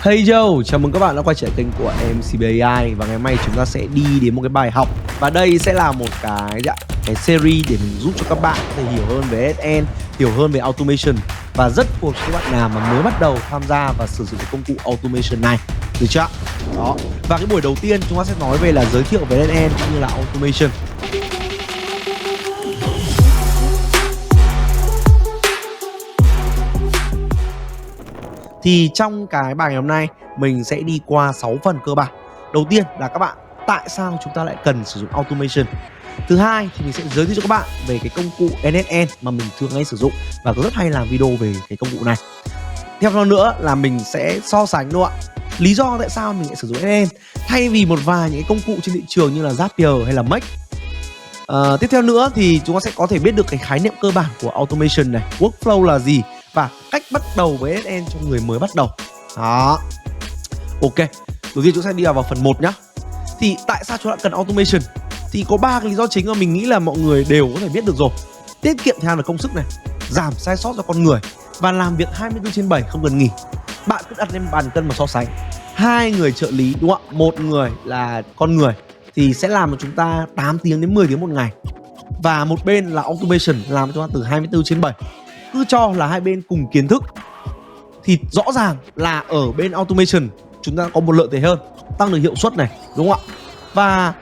Hey yo, chào mừng các bạn đã quay trở lại kênh của MCBAI. Và ngày hôm nay chúng ta sẽ đi đến một cái bài học. Và đây sẽ là một cái series để mình giúp cho các bạn có thể hiểu hơn về SN, hiểu hơn về automation. Và rất phù hợp cho các bạn nào mà mới bắt đầu tham gia và sử dụng cái công cụ automation này. Được chưa? Đó. Và cái buổi đầu tiên chúng ta sẽ nói về là giới thiệu về SN cũng như là automation. Thì trong cái bài ngày hôm nay mình sẽ đi qua 6 phần cơ bản. Đầu tiên là các bạn tại sao chúng ta lại cần sử dụng automation. Thứ hai thì mình sẽ giới thiệu cho các bạn về cái công cụ NSN mà mình thường hay sử dụng và có rất hay làm video về cái công cụ này. Theo đó nữa là mình sẽ so sánh đúng không ạ? Lý do tại sao mình lại sử dụng NSN thay vì một vài những cái công cụ trên thị trường như là Zapier hay là Make. Tiếp theo nữa thì chúng ta sẽ có thể biết được cái khái niệm cơ bản của automation này, workflow là gì và cách bắt đầu với SN cho người mới bắt đầu. Đó. Ok. Đầu tiên chúng ta sẽ đi vào phần 1 nhá. Thì tại sao chúng ta cần automation? Thì có 3 cái lý do chính mà mình nghĩ là mọi người đều có thể biết được rồi. Tiết kiệm thời gian và công sức này, giảm sai sót cho con người và làm việc 24/7 không cần nghỉ. Bạn cứ đặt lên bàn cân mà so sánh. 2 người trợ lý đúng không ạ? Một người là con người thì sẽ làm cho chúng ta 8 tiếng đến 10 tiếng một ngày. Và một bên là automation làm cho chúng ta từ 24/7. Cứ cho là hai bên cùng kiến thức thì rõ ràng là ở bên automation chúng ta có một lợi thế hơn, tăng được hiệu suất này, đúng không ạ? Và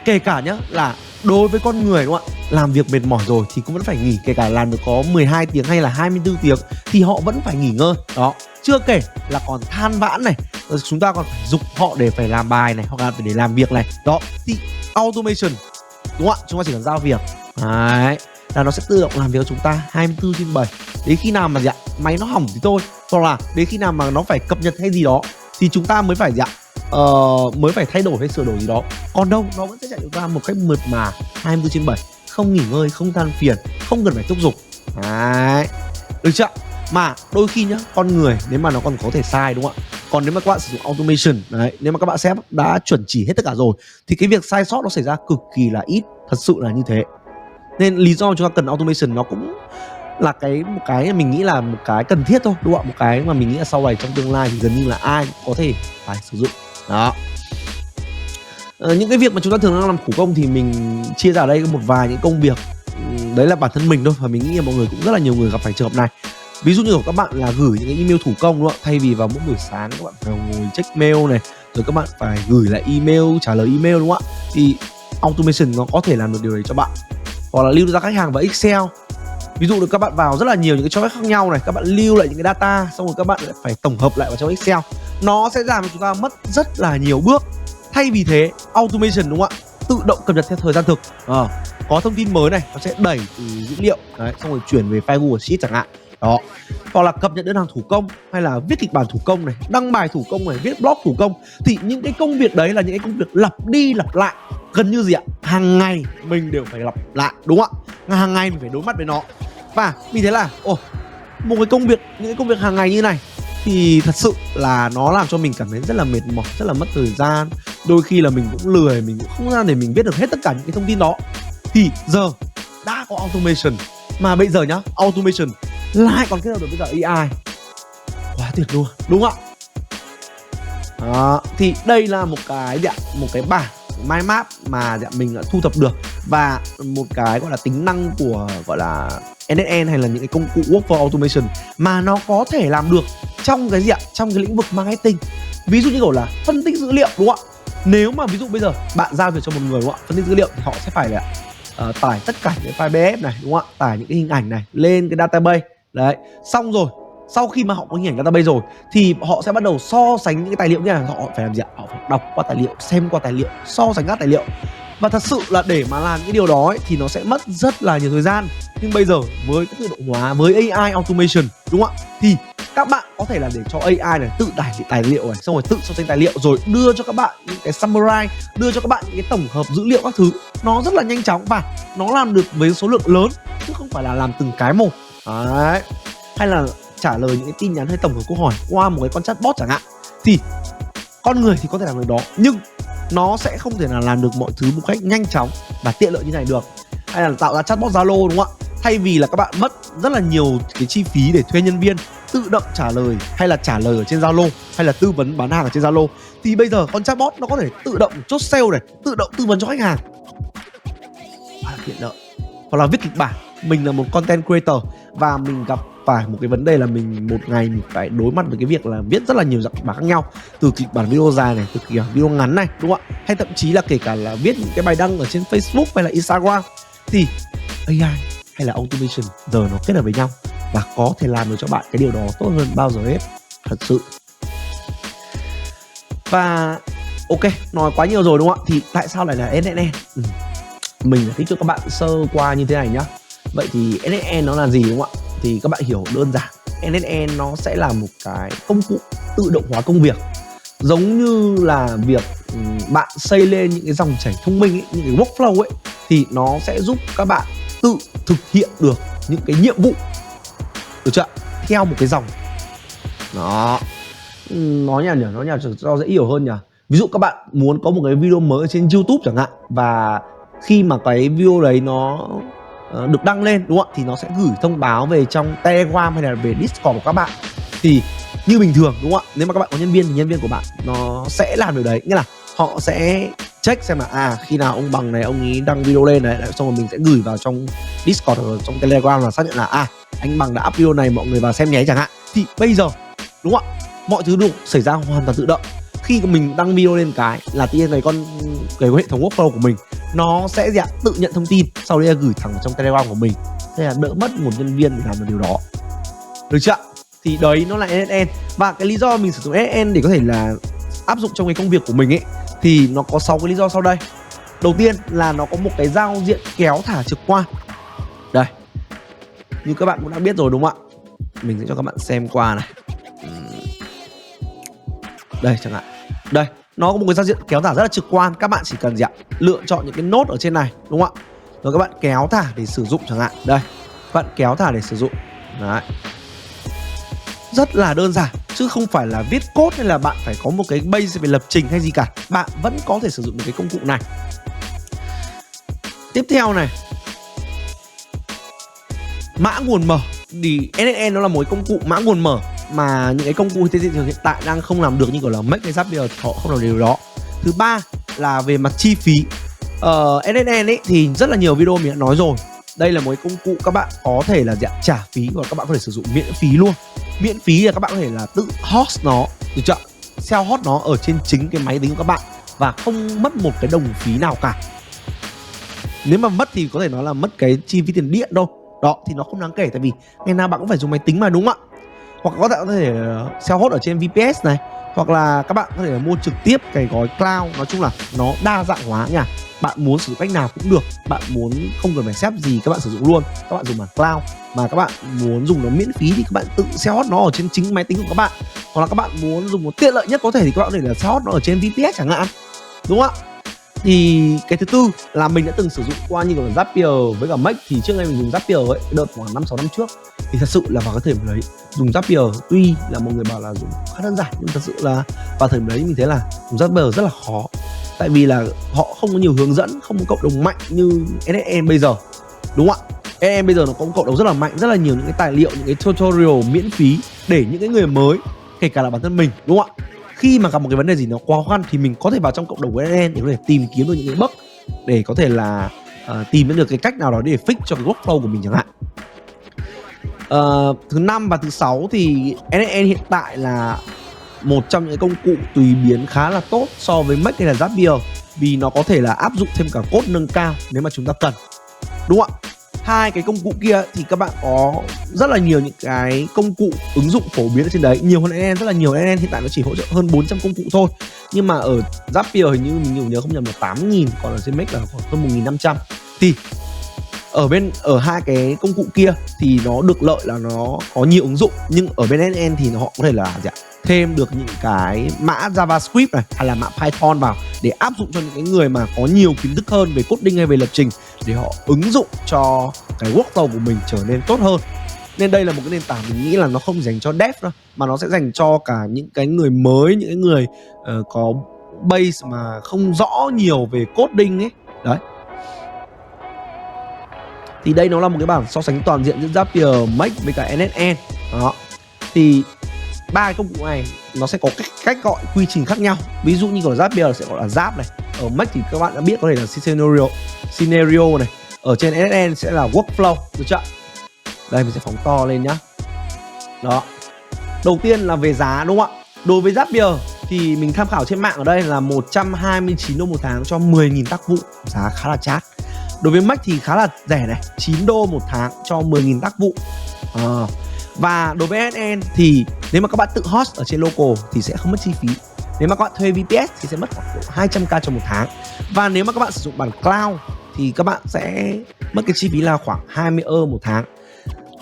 kể cả nhá là đối với con người đúng không ạ, làm việc mệt mỏi rồi thì cũng vẫn phải nghỉ, kể cả làm được có 12 tiếng hay là 24 tiếng thì họ vẫn phải nghỉ ngơi. Đó, chưa kể là còn than vãn này, rồi chúng ta còn phải giục họ để phải làm bài này hoặc là để làm việc này. Đó, thì automation đúng không ạ, chúng ta chỉ cần giao việc. Đấy, là nó sẽ tự động làm việc cho chúng ta 24/7. Đến khi nào mà máy nó hỏng thì thôi, hoặc là đến khi nào mà nó phải cập nhật hay gì đó thì chúng ta mới phải mới phải thay đổi hay sửa đổi gì đó. Còn đâu nó vẫn sẽ chạy chúng ta một cách mượt mà 24/7, không nghỉ ngơi, không than phiền, không cần phải thúc giục. Đấy, được chưa? Mà đôi khi nhá, con người nếu mà nó còn có thể sai đúng không ạ? Còn nếu mà các bạn sử dụng automation đấy, nếu mà các bạn set đã chuẩn chỉ hết tất cả rồi thì cái việc sai sót nó xảy ra cực kỳ là ít, thật sự là như thế. Nên lý do chúng ta cần automation nó cũng là một cái mình nghĩ là một cái cần thiết thôi, đúng không ạ? Một cái mà mình nghĩ là sau này trong tương lai thì gần như là ai cũng có thể phải sử dụng. Đó. Những cái việc mà chúng ta thường đang làm thủ công thì mình chia ra ở đây có một vài những công việc đấy là bản thân mình thôi, và mình nghĩ là mọi người cũng rất là nhiều người gặp phải trường hợp này. Ví dụ như của các bạn là gửi những cái email thủ công đúng không ạ? Thay vì vào mỗi buổi sáng các bạn phải ngồi check mail này, rồi các bạn phải gửi lại email, trả lời email đúng không ạ? Thì automation nó có thể làm được điều đấy cho bạn. Hoặc là lưu ra khách hàng vào Excel. Ví dụ được các bạn vào rất là nhiều những cái choice khác nhau này, các bạn lưu lại những cái data xong rồi các bạn lại phải tổng hợp lại vào trong Excel. Nó sẽ làm cho chúng ta mất rất là nhiều bước. Thay vì thế, automation đúng không ạ? Tự động cập nhật theo thời gian thực. Có thông tin mới này, nó sẽ đẩy từ dữ liệu đấy, xong rồi chuyển về file Google Sheet chẳng hạn. Đó. Hoặc là cập nhật đơn hàng thủ công, hay là viết kịch bản thủ công này, đăng bài thủ công này, viết blog thủ công. Thì những cái công việc đấy là những cái công việc lặp đi lặp lại, gần như gì ạ? Hàng ngày mình đều phải lặp lại, đúng không ạ? Hàng ngày mình phải đối mặt với nó. Và vì thế là một cái công việc, những cái công việc hàng ngày như này thì thật sự là nó làm cho mình cảm thấy rất là mệt mỏi, rất là mất thời gian. Đôi khi là mình cũng lười, mình cũng không ra để mình viết được hết tất cả những cái thông tin đó. Thì giờ đã có automation, mà bây giờ nhá, automation lại còn kết hợp được với cả AI, quá tuyệt luôn, đúng không ạ? Đó, thì đây là một cái bảng mind map mà mình đã thu thập được, và một cái gọi là tính năng của gọi là NSN hay là những cái công cụ workflow automation mà nó có thể làm được trong cái trong cái lĩnh vực marketing. Ví dụ như kiểu là phân tích dữ liệu đúng không ạ? Nếu mà ví dụ bây giờ bạn giao việc cho một người đúng không ạ, phân tích dữ liệu thì họ sẽ phải tải tất cả những file PDF này đúng không ạ, tải những cái hình ảnh này lên cái database đấy. Xong rồi sau khi mà họ có hình ảnh database rồi thì họ sẽ bắt đầu so sánh những cái tài liệu như này. Họ phải làm gì ạ? Họ phải đọc qua tài liệu, xem qua tài liệu, so sánh các tài liệu. Và thật sự là để mà làm cái điều đó ấy, thì nó sẽ mất rất là nhiều thời gian. Nhưng bây giờ với cái tự động hóa, với AI automation đúng không ạ, thì các bạn có thể là để cho AI này tự tải tài liệu này, xong rồi tự so sánh tài liệu, rồi đưa cho các bạn những cái summary, đưa cho các bạn những cái tổng hợp dữ liệu các thứ. Nó rất là nhanh chóng và nó làm được với số lượng lớn chứ không phải là làm từng cái một. Đấy. Hay là trả lời những cái tin nhắn hay tổng hợp câu hỏi qua một cái con chatbot chẳng hạn. Thì con người thì có thể làm được đó, nhưng nó sẽ không thể nào làm được mọi thứ một cách nhanh chóng và tiện lợi như này được. Hay là tạo ra chatbot Zalo đúng không ạ? Thay vì là các bạn mất rất là nhiều cái chi phí để thuê nhân viên tự động trả lời, hay là trả lời ở trên Zalo, hay là tư vấn bán hàng ở trên Zalo, thì bây giờ con chatbot nó có thể tự động chốt sale này, tự động tư vấn cho khách hàng, tiện lợi. Hoặc là viết kịch bản. Mình là một content creator và mình gặp phải một cái vấn đề là mình một ngày mình phải đối mặt với cái việc là viết rất là nhiều dạng kịch bản khác nhau, từ kịch bản video dài này, từ kịch bản video ngắn này, đúng không ạ? Hay thậm chí là kể cả là viết những cái bài đăng ở trên Facebook hay là Instagram, thì AI hay là automation giờ nó kết hợp với nhau và có thể làm được cho bạn cái điều đó tốt hơn bao giờ hết, thật sự. Và ok, nói quá nhiều rồi đúng không ạ? Thì tại sao lại là NNN? Mình thích cho các bạn sơ qua như thế này nhá. Vậy thì NNN nó là gì đúng không ạ? Thì các bạn hiểu đơn giản, NNN nó sẽ là một cái công cụ tự động hóa công việc, giống như là việc bạn xây lên những cái dòng chảy thông minh ấy, những cái workflow ấy, thì nó sẽ giúp các bạn tự thực hiện được những cái nhiệm vụ, được chưa? Theo một cái dòng. Đó. Nói nhỉ, cho dễ hiểu hơn nhỉ. Ví dụ các bạn muốn có một cái video mới ở trên YouTube chẳng hạn, và khi mà cái video đấy nó được đăng lên đúng không ạ, thì nó sẽ gửi thông báo về trong Telegram hay là về Discord của các bạn. Thì như bình thường đúng không ạ, nếu mà các bạn có nhân viên thì nhân viên của bạn nó sẽ làm điều đấy, nghĩa là họ sẽ check xem là khi nào ông Bằng này ông ấy đăng video lên đấy, xong rồi mình sẽ gửi vào trong Discord hoặc trong Telegram là xác nhận là anh Bằng đã up video này, mọi người vào xem nhé chẳng hạn. Thì bây giờ đúng không ạ, mọi thứ được xảy ra hoàn toàn tự động. Khi mình đăng video lên cái là tự nhiên cái hệ thống workflow của mình nó sẽ tự nhận thông tin, sau đấy là gửi thẳng vào trong Telegram của mình. Thế là đỡ mất một nhân viên để làm được điều đó, được chưa? Thì đấy nó là NNN. Và cái lý do mình sử dụng NNN để có thể là áp dụng trong cái công việc của mình ấy, thì nó có 6 cái lý do sau đây. Đầu tiên là nó có một cái giao diện kéo thả trực quan. Đây, như các bạn cũng đã biết rồi đúng không ạ? Mình sẽ cho các bạn xem qua này. Đây chẳng hạn. Đây, nó có một cái giao diện kéo thả rất là trực quan. Các bạn chỉ cần lựa chọn những cái nốt ở trên này, đúng không ạ? Rồi các bạn kéo thả để sử dụng chẳng hạn. Đây, các bạn kéo thả để sử dụng. Đấy. Rất là đơn giản, chứ không phải là viết code hay là bạn phải có một cái base về lập trình hay gì cả. Bạn vẫn có thể sử dụng được cái công cụ này. Tiếp theo này, mã nguồn mở. Thì NNN nó là một cái công cụ mã nguồn mở mà những cái công cụ trên thị trường hiện tại đang không làm được, như kiểu là Make hay Zapier họ không làm điều đó. Thứ ba là về mặt chi phí. NNN ấy thì rất là nhiều video mình đã nói rồi. Đây là một cái công cụ các bạn có thể là trả phí, và các bạn có thể sử dụng miễn phí luôn. Miễn phí là các bạn có thể là tự host nó, được chưa? Self host nó ở trên chính cái máy tính của các bạn và không mất một cái đồng phí nào cả. Nếu mà mất thì có thể nói là mất cái chi phí tiền điện thôi. Đó thì nó không đáng kể, tại vì ngày nào bạn cũng phải dùng máy tính mà, đúng không ạ? Hoặc các bạn có thể self host ở trên VPS này, hoặc là các bạn có thể mua trực tiếp cái gói cloud. Nói chung là nó đa dạng hóa nha. Bạn muốn sử dụng cách nào cũng được. Bạn muốn không cần phải xếp gì các bạn sử dụng luôn, các bạn dùng bản cloud. Mà các bạn muốn dùng nó miễn phí thì các bạn tự self host nó ở trên chính máy tính của các bạn. Hoặc là các bạn muốn dùng một tiện lợi nhất có thể thì các bạn có thể là self host nó ở trên VPS chẳng hạn, đúng không ạ? Thì cái thứ tư là mình đã từng sử dụng qua như là Zapier với cả Make. Thì trước đây mình dùng Zapier ấy, đợt khoảng 5-6 năm trước, thì thật sự là vào cái thời điểm đấy dùng Zapier tuy là mọi người bảo là dùng khá đơn giản, nhưng thật sự là vào thời điểm đấy mình thấy là dùng Zapier rất là khó. Tại vì là họ không có nhiều hướng dẫn, không có cộng đồng mạnh như NNN bây giờ, đúng không ạ? NNN bây giờ nó có một cộng đồng rất là mạnh, rất là nhiều những cái tài liệu, những cái tutorial miễn phí để những cái người mới, kể cả là bản thân mình, đúng không ạ? Khi mà gặp một cái vấn đề gì nó quá khó khăn thì mình có thể vào trong cộng đồng của NNN để có thể tìm kiếm được những cái bug, để có thể là tìm được cái cách nào đó để fix cho cái workflow của mình chẳng hạn. Thứ 5 và thứ 6 thì NNN hiện tại là một trong những công cụ tùy biến khá là tốt so với Make hay là Zapier, vì nó có thể là áp dụng thêm cả code nâng cao nếu mà chúng ta cần, đúng không ạ? Hai cái công cụ kia thì các bạn có rất là nhiều những cái công cụ ứng dụng phổ biến ở trên đấy, nhiều hơn NNN rất là nhiều. NNN hiện tại nó chỉ hỗ trợ hơn 400 công cụ thôi, nhưng mà ở Zapier hình như mình nhớ không nhầm là 8.000, còn ở trên Make là khoảng hơn 1.500. Thì ở hai cái công cụ kia thì nó được lợi là nó có nhiều ứng dụng, nhưng ở bên NNN thì họ có thể là thêm được những cái mã JavaScript này hay là mã Python vào để áp dụng cho những cái người mà có nhiều kiến thức hơn về coding hay về lập trình, để họ ứng dụng cho cái workflow của mình trở nên tốt hơn. Nên đây là một cái nền tảng mình nghĩ là nó không dành cho dev đâu, mà nó sẽ dành cho cả những cái người mới, những cái người có base mà không rõ nhiều về coding ấy. Đấy. Thì đây nó là một cái bảng so sánh toàn diện giữa Zapier, Make với cả NNN. Đó. thì ba cái công cụ này nó sẽ có cách gọi quy trình khác nhau. Ví dụ như của Zapier sẽ gọi là Zap này, ở Mac thì các bạn đã biết có thể là scenario này, ở trên NSN sẽ là workflow, được chưa? Đây mình sẽ phóng to lên nhá. Đó. Đầu tiên là về giá, đúng không ạ? Đối với Zapier thì mình tham khảo trên mạng ở đây là 129 đô một tháng cho 10.000 tác vụ, giá khá là chát. Đối với Mac thì khá là rẻ này, 9 đô một tháng cho 10.000 tác vụ. Và đối với NSN thì nếu mà các bạn tự host ở trên local thì sẽ không mất chi phí. Nếu mà các bạn thuê VPS thì sẽ mất khoảng 200k cho một tháng. Và nếu mà các bạn sử dụng bản cloud thì các bạn sẽ mất cái chi phí là khoảng 20 euro một tháng.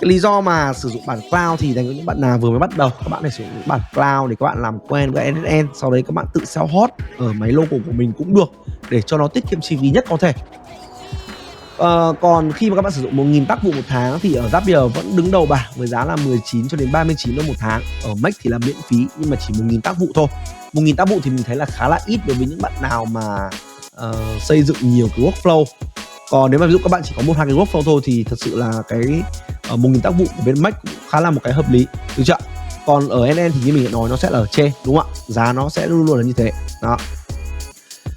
Cái lý do mà sử dụng bản cloud thì dành cho những bạn nào vừa mới bắt đầu, các bạn phải sử dụng bản cloud để các bạn làm quen với NSN, sau đấy các bạn tự self host ở máy local của mình cũng được, để cho nó tiết kiệm chi phí nhất có thể. Còn khi mà các bạn sử dụng 1.000 tác vụ một tháng thì ở Zapier vẫn đứng đầu bảng với giá là 19 cho đến 39 đô một tháng. Ở Mac thì là miễn phí nhưng mà chỉ 1.000 tác vụ thôi. 1.000 tác vụ thì mình thấy là khá là ít đối với những bạn nào mà xây dựng nhiều cái workflow. Còn nếu mà ví dụ các bạn chỉ có 1-2 cái workflow thôi thì thật sự là cái 1.000 tác vụ của bên Mac cũng khá là một cái hợp lý, được chưa? Còn ở NN thì như mình đã nói nó sẽ là ở trên, đúng không ạ? Giá nó sẽ luôn luôn là như thế. Đó.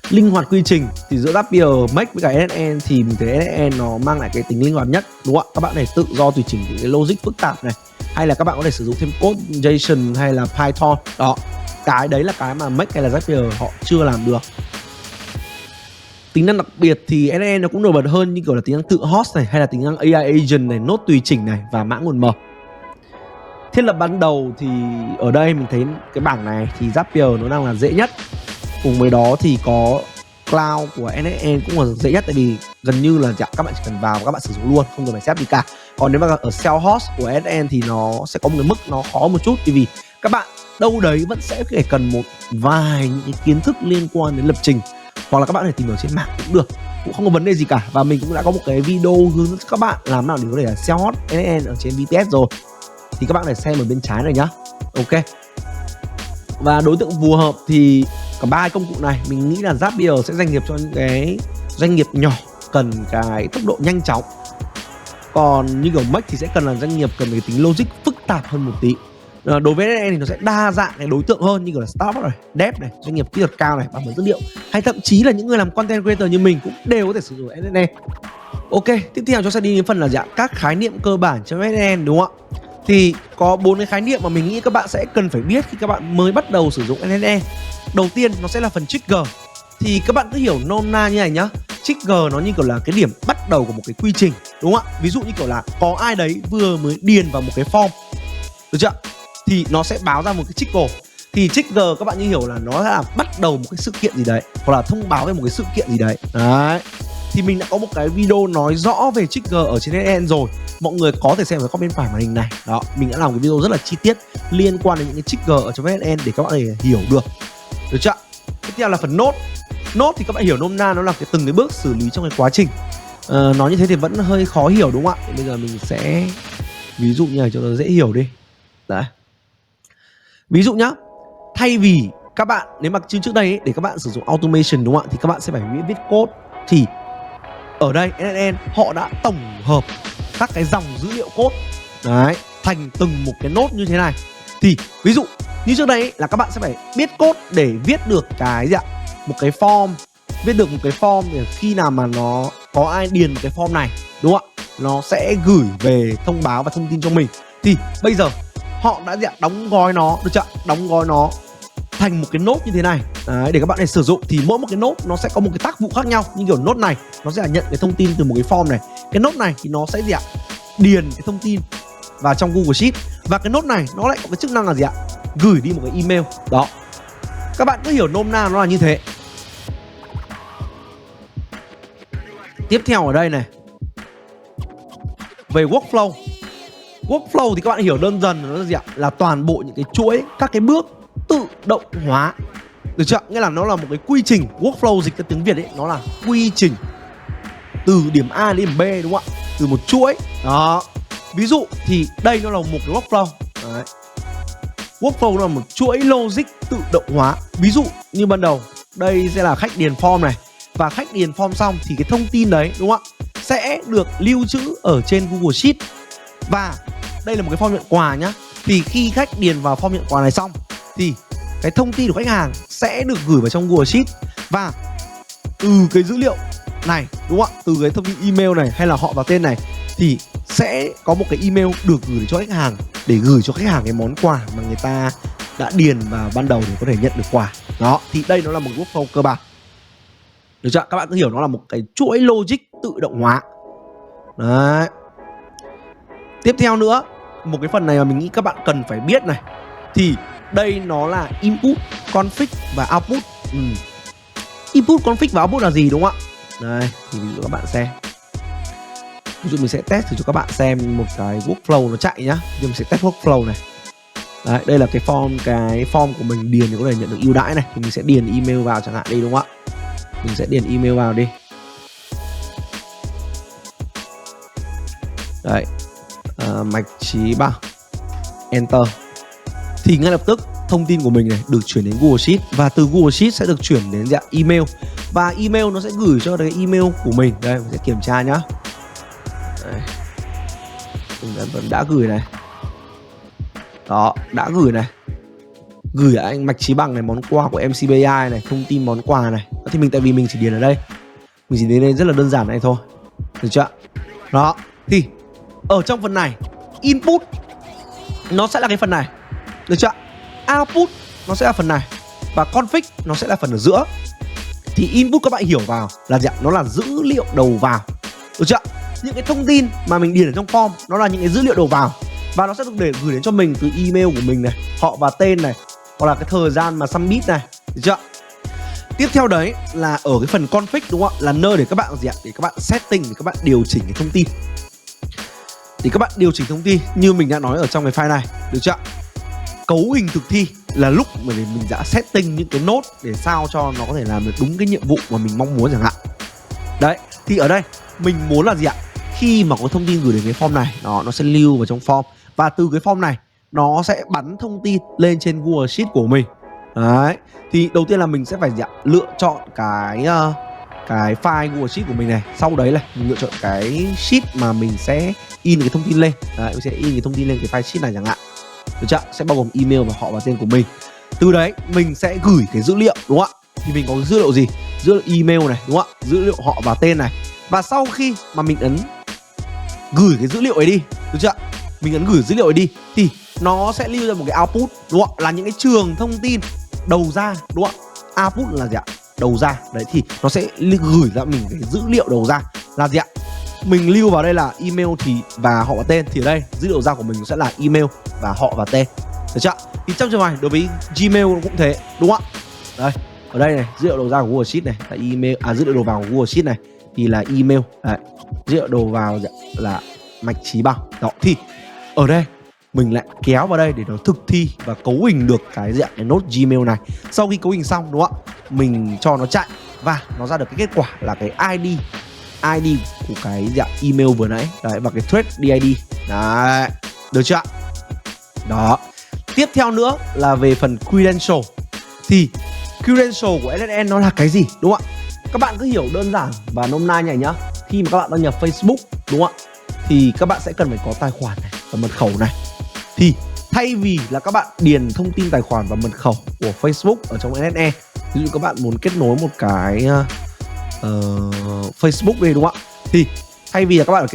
Linh hoạt quy trình thì giữa Zapier, Mac với cả NSN thì mình thấy NSN nó mang lại cái tính linh hoạt nhất, đúng không ạ? Các bạn có thể tự do tùy chỉnh cái logic phức tạp này, hay là các bạn có thể sử dụng thêm code JSON hay là Python. Đó, cái đấy là cái mà Mac hay là Zapier họ chưa làm được. Tính năng đặc biệt thì NSN nó cũng nổi bật hơn, như kiểu là tính năng tự host này, hay là tính năng AI agent này, nốt tùy chỉnh này và mã nguồn mở. Thiết lập ban đầu thì ở đây mình thấy cái bảng này thì Zapier nó đang là dễ nhất. Cùng với đó thì có cloud của NSN cũng là dễ nhất, tại vì gần như là các bạn chỉ cần vào và các bạn sử dụng luôn, không cần phải set gì cả. Còn nếu mà ở self host của NSN thì nó sẽ có một cái mức nó khó một chút, vì các bạn đâu đấy vẫn sẽ phải cần một vài những cái kiến thức liên quan đến lập trình, hoặc là các bạn có thể tìm hiểu trên mạng cũng được, cũng không có vấn đề gì cả. Và mình cũng đã có một cái video hướng dẫn các bạn làm nào để có thể là self host NSN ở trên VPS rồi, thì các bạn có thể xem ở bên trái này nhá. Ok. Và đối tượng phù hợp thì cả ba công cụ này mình nghĩ là Zapier sẽ dành nghiệp cho những cái doanh nghiệp nhỏ cần cái tốc độ nhanh chóng. Còn như kiểu Mac thì sẽ cần là doanh nghiệp cần cái tính logic phức tạp hơn một tí. Đối với NSN thì nó sẽ đa dạng cái đối tượng hơn, như kiểu là startup này, dev này, doanh nghiệp kỹ thuật cao này, bảo mật dữ liệu, hay thậm chí là những người làm content creator như mình cũng đều có thể sử dụng NSN. Ok, tiếp theo chúng ta sẽ đi đến phần là các khái niệm cơ bản cho NSN, đúng không ạ? Thì có 4 cái khái niệm mà mình nghĩ các bạn sẽ cần phải biết khi các bạn mới bắt đầu sử dụng NSN. Đầu tiên nó sẽ là phần trigger. Thì các bạn cứ hiểu nôm na như này nhá. Trigger nó như kiểu là cái điểm bắt đầu của một cái quy trình, đúng không ạ? Ví dụ như kiểu là có ai đấy vừa mới điền vào một cái form, được chưa? Thì nó sẽ báo ra một cái trigger. Thì trigger các bạn như hiểu là nó là bắt đầu một cái sự kiện gì đấy, hoặc là thông báo về một cái sự kiện gì đấy. Đấy. Thì mình đã có một cái video nói rõ về trigger ở trên NSN rồi. Mọi người có thể xem ở góc bên phải màn hình này. Đó, mình đã làm cái video rất là chi tiết liên quan đến những cái trigger ở trong NSN để các bạn có thể hiểu được. Được chưa? Tiếp theo là phần nốt. Nốt thì các bạn hiểu nôm na nó là từng cái bước xử lý trong cái quá trình. Nói như thế thì vẫn hơi khó hiểu, đúng không ạ? Thì bây giờ mình sẽ ví dụ như này cho nó dễ hiểu đi. Đấy. Ví dụ nhá, thay vì các bạn nếu mà trước đây ấy, để các bạn sử dụng automation, đúng không ạ, thì các bạn sẽ phải viết code. Thì ở đây NSN họ đã tổng hợp các cái dòng dữ liệu code đấy thành từng một cái nốt như thế này. Thì ví dụ như trước đây ấy, là các bạn sẽ phải biết code để viết được cái gì ạ, một cái form, viết được một cái form để khi nào mà nó có ai điền một cái form này, đúng không ạ, nó sẽ gửi về thông báo và thông tin cho mình. Thì bây giờ họ đã đóng gói nó, được chưa, đóng gói nó thành một cái nốt như thế này. Đấy, để các bạn này sử dụng. Thì mỗi một cái nốt nó sẽ có một cái tác vụ khác nhau. Như kiểu nốt này nó sẽ là nhận cái thông tin từ một cái form này, cái nốt này thì nó sẽ điền cái thông tin vào trong Google Sheet, và cái nốt này nó lại có cái chức năng là gửi đi một cái email. Đó, các bạn cứ hiểu nôm na nó là như thế. Tiếp theo ở đây này, về workflow. Workflow thì các bạn hiểu đơn dần nó là là toàn bộ những cái chuỗi các cái bước tự động hóa, được chưa? Nghĩa là nó là một cái quy trình. Workflow dịch ra tiếng Việt ấy, nó là quy trình từ điểm A đến điểm B, đúng không ạ? Từ một chuỗi. Đó. Ví dụ thì đây nó là một cái workflow. Đấy. Workflow nó là một chuỗi logic tự động hóa. Ví dụ như ban đầu đây sẽ là khách điền form này, và khách điền form xong thì cái thông tin đấy, đúng không ạ, sẽ được lưu trữ ở trên Google Sheet. Và đây là một cái form nhận quà nhá. Thì khi khách điền vào form nhận quà này xong thì cái thông tin của khách hàng sẽ được gửi vào trong Google Sheet, và từ cái dữ liệu này, đúng không ạ, từ cái thông tin email này hay là họ và tên này thì sẽ có một cái email được gửi cho khách hàng để gửi cho khách hàng cái món quà mà người ta đã điền vào ban đầu để có thể nhận được quà. Đó, thì đây nó là một workflow cơ bản. Được chưa? Các bạn cứ hiểu nó là một cái chuỗi logic tự động hóa. Đấy. Tiếp theo nữa, một cái phần này mà mình nghĩ các bạn cần phải biết này, thì đây nó là input, config và output. Input, config và output là gì, đúng không ạ? Đây, thì ví dụ các bạn xem. Ví dụ mình sẽ test thử cho các bạn xem một cái workflow nó chạy nhá. Thì mình sẽ test workflow này. Đấy, đây là cái form của mình điền để có thể nhận được ưu đãi này. Thì mình sẽ điền email vào chẳng hạn đi, đúng không ạ? Mình sẽ điền email vào đi. Đấy, Mạch Chí Bằng, enter. Thì ngay lập tức thông tin của mình này được chuyển đến Google Sheet, và từ Google Sheet sẽ được chuyển đến dạng email, và email nó sẽ gửi cho cái email của mình. Đây, mình sẽ kiểm tra nhá. Đây, mình vẫn đã gửi này. Đó, đã gửi này. Gửi anh Mạch Chí Bằng này món quà của MCBI này, thông tin món quà này. Thì mình, tại vì mình chỉ điền ở đây, mình chỉ điền đây rất là đơn giản này thôi. Được chưa? Đó, thì ở trong phần này input nó sẽ là cái phần này. Được chưa? Output nó sẽ là phần này, và config nó sẽ là phần ở giữa. Thì input các bạn hiểu vào là gì ạ? Nó là dữ liệu đầu vào. Được chưa? Những cái thông tin mà mình điền ở trong form nó là những cái dữ liệu đầu vào, và nó sẽ được để gửi đến cho mình từ email của mình này, họ và tên này, hoặc là cái thời gian mà submit này. Được chưa? Tiếp theo đấy là ở cái phần config, đúng không ạ? Là nơi để các bạn gì ạ? Để các bạn setting, để các bạn điều chỉnh cái thông tin. Thì các bạn điều chỉnh thông tin như mình đã nói ở trong cái file này. Được chưa? Cấu hình thực thi là lúc mà mình đã setting những cái nốt để sao cho nó có thể làm được đúng cái nhiệm vụ mà mình mong muốn chẳng hạn. Đấy, thì ở đây mình muốn là gì ạ? Khi mà có thông tin gửi đến cái form này, nó sẽ lưu vào trong form, và từ cái form này nó sẽ bắn thông tin lên trên Google Sheet của mình. Đấy, thì đầu tiên là mình sẽ phải gì ạ? Lựa chọn cái file Google Sheet của mình này. Sau đấy là mình lựa chọn cái sheet mà mình sẽ in cái thông tin lên. Đấy, mình sẽ in cái thông tin lên cái file sheet này chẳng hạn. Được chưa? Sẽ bao gồm email và họ và tên của mình. Từ đấy mình sẽ gửi cái dữ liệu, đúng không ạ? Thì mình có cái dữ liệu gì? Dữ liệu email này, đúng không ạ? Dữ liệu họ và tên này. Và sau khi mà mình ấn gửi cái dữ liệu ấy đi, được chưa? Mình ấn gửi dữ liệu ấy đi thì nó sẽ lưu ra một cái output, đúng không ạ? Là những cái trường thông tin đầu ra, đúng không ạ? Output là gì ạ? Đầu ra. Đấy, thì nó sẽ gửi ra mình cái dữ liệu đầu ra là gì ạ? Mình lưu vào đây là email thì và họ và tên, thì ở đây dữ liệu ra của mình sẽ là email và họ và tên. Được chưa? Thì trong trường hợp này đối với Gmail cũng thế, đúng không ạ? Đây, ở đây này, dữ liệu đầu ra của Google Sheet này là email, dữ liệu đầu vào của Google Sheet này thì là email. Đấy, dữ liệu đầu vào là Mạch Chí Bằng. Đó, thì ở đây mình lại kéo vào đây để nó thực thi và cấu hình được cái dạng cái nốt Gmail này. Sau khi cấu hình xong, đúng không ạ? Mình cho nó chạy và nó ra được cái kết quả là cái ID của cái dạng email vừa nãy. Đấy, và cái thread DID. Đấy, được chưa ạ? Đó. Tiếp theo nữa là về phần credential. Thì credential của SSN nó là cái gì, đúng không ạ? Các bạn cứ hiểu đơn giản và nôm na nhỉ nhá. Khi mà các bạn đăng nhập Facebook, đúng không ạ? Thì các bạn sẽ cần phải có tài khoản này và mật khẩu này. Thì thay vì là các bạn điền thông tin tài khoản và mật khẩu của Facebook ở trong SSN, ví dụ các bạn muốn kết nối một cái Facebook đây, đúng không ạ? Thì thay vì là các bạn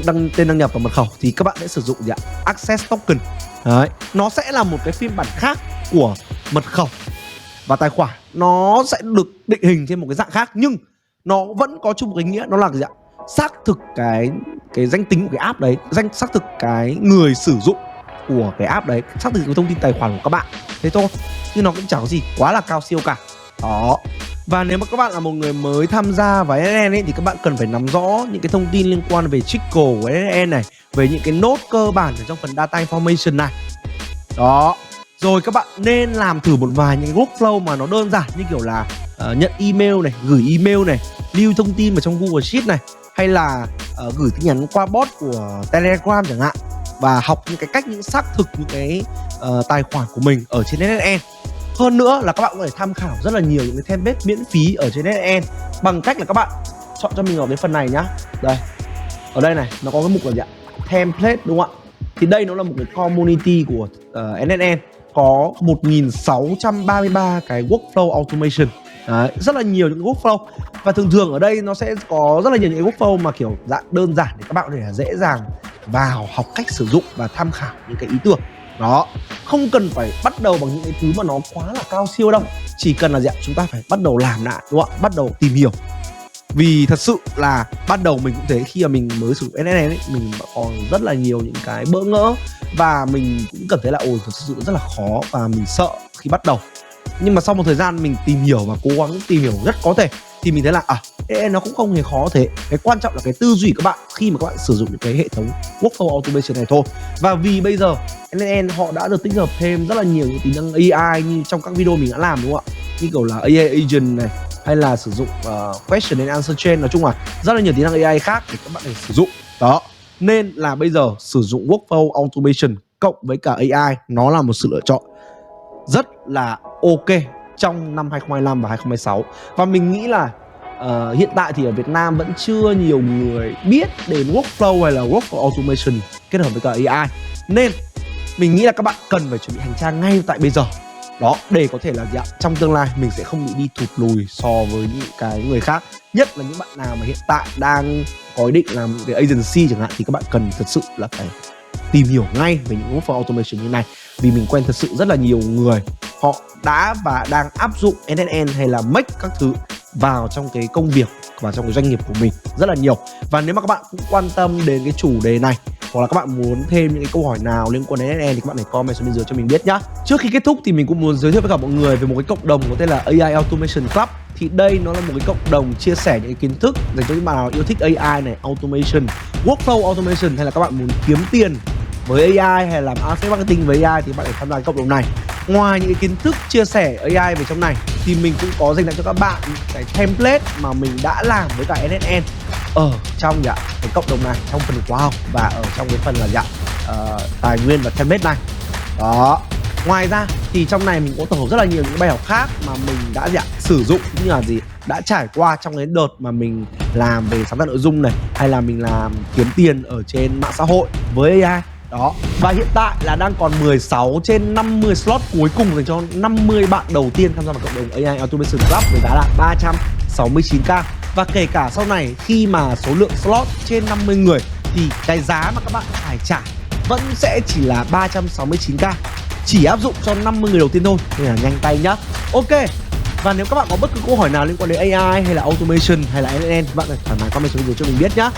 đăng tên đăng nhập và mật khẩu thì các bạn sẽ sử dụng gì ạ? Access token. Đấy, nó sẽ là một cái phiên bản khác của mật khẩu và tài khoản. Nó sẽ được định hình trên một cái dạng khác, nhưng nó vẫn có chung một cái nghĩa, nó là gì ạ? Xác thực cái danh tính của cái app đấy, xác thực cái người sử dụng của cái app đấy, xác thực cái thông tin tài khoản của các bạn. Thế thôi, chứ nó cũng chẳng có gì quá là cao siêu cả. Đó. Và nếu mà các bạn là một người mới tham gia vào SSN ấy, thì các bạn cần phải nắm rõ những cái thông tin liên quan về trickle của SSN này, về những cái nốt cơ bản ở trong phần data information này. Đó. Rồi các bạn nên làm thử một vài những cái workflow mà nó đơn giản, như kiểu là nhận email này, gửi email này, lưu thông tin vào trong Google Sheet này, hay là gửi tin nhắn qua bot của Telegram chẳng hạn, và học những cái cách xác thực những cái tài khoản của mình ở trên SSN. Hơn nữa là các bạn có thể tham khảo rất là nhiều những cái template miễn phí ở trên SSN bằng cách là các bạn chọn cho mình ở cái phần này nhá. Đây, ở đây này nó có cái mục là gì ạ? Template, đúng không ạ? Thì đây nó là một cái community của NNN, có 1633 cái workflow automation. Đấy, rất là nhiều những cái workflow. Và thường ở đây nó sẽ có rất là nhiều những cái workflow mà kiểu dạng đơn giản để các bạn có thể dễ dàng vào học cách sử dụng và tham khảo những cái ý tưởng. Đó, không cần phải bắt đầu bằng những cái thứ mà nó quá là cao siêu đâu. Chỉ cần là chúng ta phải bắt đầu làm lại, đúng không ạ? Bắt đầu tìm hiểu. Vì thật sự là ban đầu mình cũng thế, khi mà mình mới sử dụng NNN ấy, mình còn rất là nhiều những cái bỡ ngỡ và mình cũng cảm thấy là ôi thật sự rất là khó và mình sợ khi bắt đầu. Nhưng mà sau một thời gian mình tìm hiểu và cố gắng tìm hiểu rất có thể thì mình thấy là NNN nó cũng không hề khó thế. Cái quan trọng là cái tư duy của các bạn khi mà các bạn sử dụng những cái hệ thống workflow automation này thôi. Và vì bây giờ NNN họ đã được tích hợp thêm rất là nhiều những tính năng AI như trong các video mình đã làm, đúng không ạ? Như kiểu là AI agent này, hay là sử dụng question and answer chain, nói chung là rất là nhiều tính năng AI khác để các bạn để sử dụng. Đó, nên là bây giờ sử dụng workflow automation cộng với cả AI nó là một sự lựa chọn rất là ok trong năm 2025 và 2026. Và mình nghĩ là hiện tại thì ở Việt Nam vẫn chưa nhiều người biết đến workflow hay là workflow automation kết hợp với cả AI. Nên mình nghĩ là các bạn cần phải chuẩn bị hành trang ngay tại bây giờ. Đó, để có thể là trong tương lai mình sẽ không bị đi thụt lùi so với những cái người khác. Nhất là những bạn nào mà hiện tại đang có ý định làm cái agency chẳng hạn, thì các bạn cần thật sự là phải tìm hiểu ngay về những workflow automation như này. Vì mình quen thật sự rất là nhiều người họ đã và đang áp dụng NNN hay là Make các thứ vào trong cái công việc và trong cái doanh nghiệp của mình rất là nhiều. Và nếu mà các bạn cũng quan tâm đến cái chủ đề này, hoặc là các bạn muốn thêm những cái câu hỏi nào liên quan đến NNN thì các bạn hãy comment xuống bên dưới cho mình biết nhá. Trước khi kết thúc thì mình cũng muốn giới thiệu với cả mọi người về một cái cộng đồng có tên là AI Automation Club. Thì đây nó là một cái cộng đồng chia sẻ những cái kiến thức dành cho những bạn nào yêu thích AI này, automation, workflow automation, hay là các bạn muốn kiếm tiền với AI hay làm affiliate marketing với AI thì các bạn hãy tham gia cái cộng đồng này. Ngoài những cái kiến thức chia sẻ AI về trong này thì mình cũng có dành tặng cho các bạn cái template mà mình đã làm với cả NNN ở trong cái cộng đồng này, trong phần khóa học và ở trong cái phần là tài nguyên và template này. Đó. Ngoài ra thì trong này mình cũng tổng hợp rất là nhiều những bài học khác mà mình đã sử dụng cũng như là đã trải qua trong cái đợt mà mình làm về sáng tạo nội dung này, hay là mình làm kiếm tiền ở trên mạng xã hội với AI. Đó. Và hiện tại là đang còn 16 trên 50 slot cuối cùng dành cho 50 bạn đầu tiên tham gia vào cộng đồng AI Automation Club với giá là 369k. Và kể cả sau này khi mà số lượng slot trên 50 người thì cái giá mà các bạn phải trả vẫn sẽ chỉ là 369k, chỉ áp dụng cho 50 người đầu tiên thôi, nên là nhanh tay nhá. Ok. Và nếu các bạn có bất cứ câu hỏi nào liên quan đến AI hay là automation hay là NNN thì bạn phải thoải mái comment xuống dưới cho mình biết nhá.